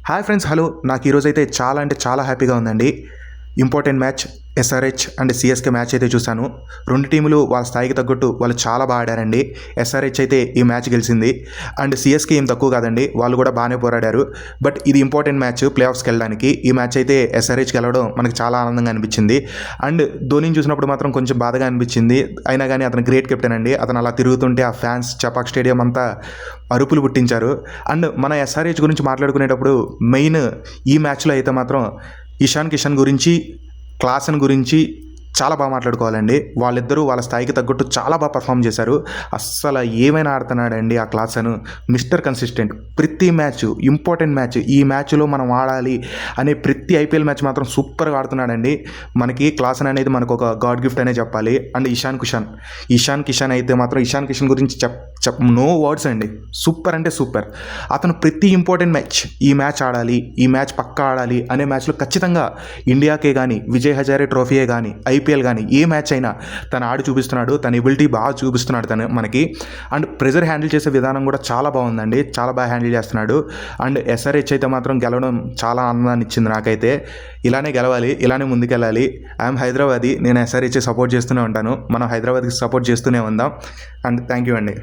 Hi friends, hello. నాకు ఈరోజైతే చాలా అంటే చాలా హ్యాపీగా ఉందండి. Important match SRH and CSK match అయితే చూశాను. రెండు టీములు వాళ్ళ స్థాయికి తగ్గట్టు వాళ్ళు చాలా బాగా ఆడారండి. ఎస్ఆర్హెచ్ అయితే ఈ మ్యాచ్ గెలిచింది అండ్ సిఎస్కే ఏం తక్కువ కాదండి, వాళ్ళు కూడా బాగానే పోరాడారు. బట్ ఇది ఇంపార్టెంట్ మ్యాచ్ ప్లే ఆఫ్స్కి వెళ్ళడానికి. ఈ మ్యాచ్ అయితే ఎస్ఆర్హెచ్ గెలవడం మనకు చాలా ఆనందంగా అనిపించింది. అండ్ ధోనిని చూసినప్పుడు మాత్రం కొంచెం బాధగా అనిపించింది. అయినా కానీ అతను గ్రేట్ కెప్టెన్ అండి. అతను అలా తిరుగుతుంటే ఆ ఫ్యాన్స్ చపాక్ స్టేడియం అంతా అరుపులు పుట్టించారు. అండ్ మన ఎస్ఆర్హెచ్ గురించి మాట్లాడుకునేటప్పుడు మెయిన్ ఈ మ్యాచ్లో అయితే మాత్రం ఇషాన్ కిషన్ గురించి, క్లాసన్ గురించి చాలా బాగా మాట్లాడుకోవాలండి. వాళ్ళిద్దరూ వాళ్ళ స్థాయికి తగ్గట్టు చాలా బాగా పర్ఫామ్ చేశారు. అస్సలు ఏమైనా ఆడుతున్నాడండి ఆ క్లాసన్. Mister consistent. ప్రతి మ్యాచ్ ఇంపార్టెంట్ మ్యాచ్, ఈ మ్యాచ్లో మనం ఆడాలి అనే ప్రతి ఐపీఎల్ మ్యాచ్ మాత్రం సూపర్గా ఆడుతున్నాడండి. మనకి క్లాసన్ అనేది మనకు ఒక గాడ్ గిఫ్ట్ అనే చెప్పాలి. అండ్ ఇషాన్ కిషన్ అయితే మాత్రం ఇషాన్ కిషన్ గురించి నో వర్డ్స్ అండి. సూపర్ అంటే సూపర్. అతను ప్రతి ఇంపార్టెంట్ మ్యాచ్, ఈ మ్యాచ్ ఆడాలి, ఈ మ్యాచ్ పక్కా ఆడాలి అనే మ్యాచ్లో ఖచ్చితంగా ఇండియాకే కానీ, విజయ్ హజారే ట్రోఫీయే కానీ, ఐపీఎల్ కానీ ఏ మ్యాచ్ అయినా తను ఆడి చూపిస్తున్నాడు. తన ఎబిలిటీ బాగా చూపిస్తున్నాడు తను మనకి. అండ్ ప్రెజర్ హ్యాండిల్ చేసే విధానం కూడా చాలా బాగుందండి. చాలా బాగా హ్యాండిల్ చేస్తున్నాడు. అండ్ ఎస్ఆర్హెచ్ అయితే మాత్రం గెలవడం చాలా ఆనందాన్ని ఇచ్చింది నాకైతే. ఇలానే గెలవాలి, ఇలానే ముందుకెళ్ళాలి. ఐఎమ్ హైదరాబాదీ, నేను ఎస్ఆర్హెచ్ సపోర్ట్ చేస్తూనే ఉంటాను. మనం హైదరాబాద్కి సపోర్ట్ చేస్తూనే ఉందాం. అండ్ థ్యాంక్ యూ అండి.